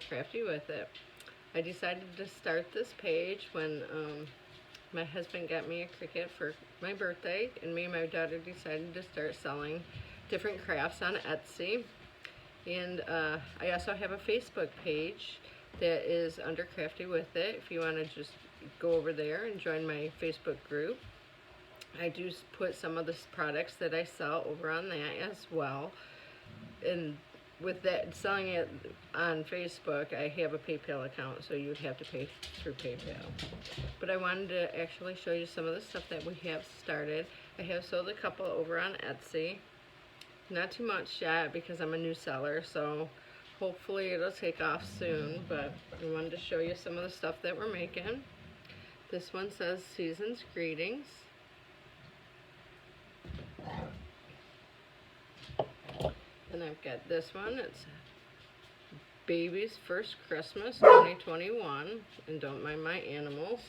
Crafty With It. I decided to start this page when my husband got me a Cricut for my birthday, and me and my daughter decided to start selling different crafts on Etsy. And I also have a Facebook page that is under Crafty With It if you want to just go over there and join my Facebook group. I do put some of the products that I sell over on that as well. And with that, selling it on Facebook, I have a PayPal account, so you'd have to pay through PayPal. But I wanted to actually show you some of the stuff that we have started. I have sold a couple over on Etsy. Not too much yet because I'm a new seller, so hopefully it'll take off soon, but I wanted to show you some of the stuff that we're making. This one says Season's Greetings. And I've got this one, it's Baby's First Christmas 2021, and don't mind my animals.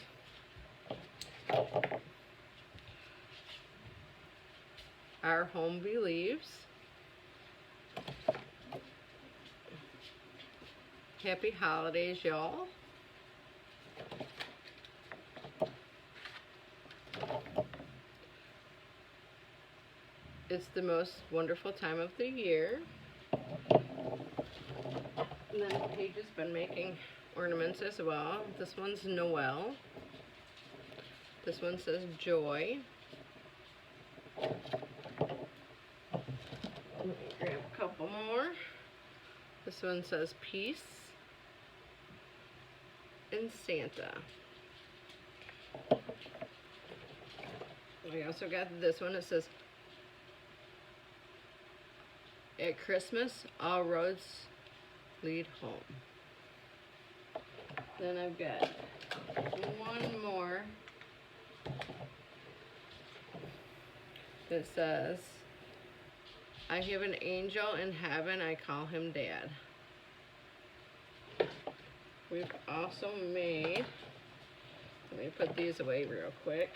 Our Home Believes. Happy Holidays, y'all. It's the most wonderful time of the year. And then Paige has been making ornaments as well. This one's Noel. This one says Joy. Let me grab a couple more. This one says Peace and Santa. I also got this one. It says At Christmas, all roads lead home. Then I've got one more that says, I have an angel in heaven, I call him Dad. We've also made, let me put these away real quick.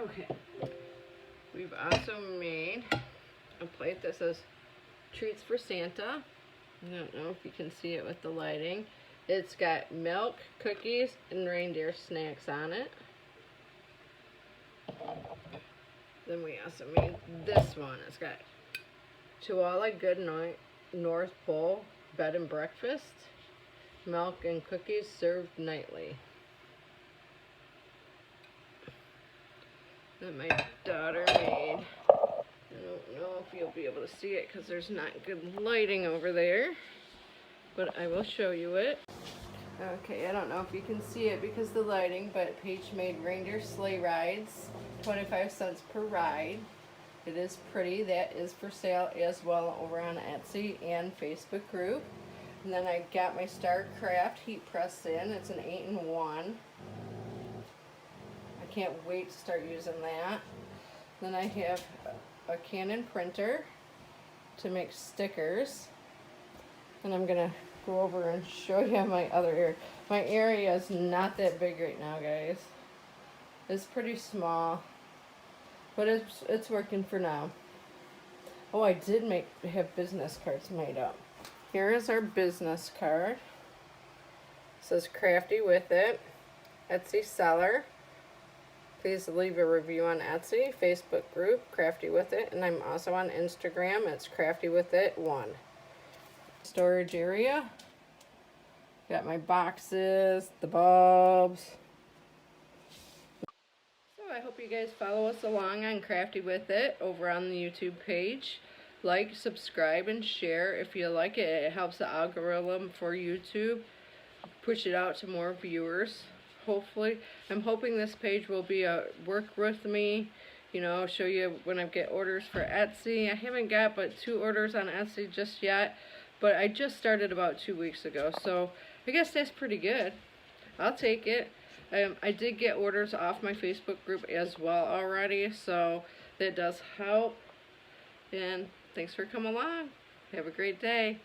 Okay, we've also made a plate that says Treats for Santa. I don't know if you can see it with the lighting. It's got milk, cookies, and reindeer snacks on it. Then we also made this one. It's got To All a Good North Pole Bed and Breakfast, milk and cookies served nightly. That my daughter made. I don't know if you'll be able to see it because there's not good lighting over there, but I will show you it. Okay, I don't know if you can see it because of the lighting, but Paige made reindeer sleigh rides, 25 cents per ride. It is pretty. That is for sale as well over on Etsy and Facebook group. And then I got my StarCraft heat press in. It's an 8-in-1. Can't wait to start using that. Then I have a Canon printer to make stickers, and I'm gonna go over and show you my other area. My area is not that big right now, guys. It's pretty small, but it's working for now. Oh, I did have business cards made up. Here is our business card. It says Crafty With It, Etsy seller. Please leave a review on Etsy, Facebook group, Crafty With It, and I'm also on Instagram. It's CraftyWithIt1. Storage area. Got my boxes, the bulbs. So I hope you guys follow us along on Crafty With It over on the YouTube page. Like, subscribe, and share if you like it. It helps the algorithm for YouTube push it out to more viewers. Hopefully, I'm hoping this page will be a work with me, you know, show you when I get orders for Etsy. I haven't got but 2 orders on Etsy just yet, but I just started about 2 weeks ago, so I guess that's pretty good. I'll take it. I did get orders off my Facebook group as well already, so that does help. And thanks for coming along. Have a great day.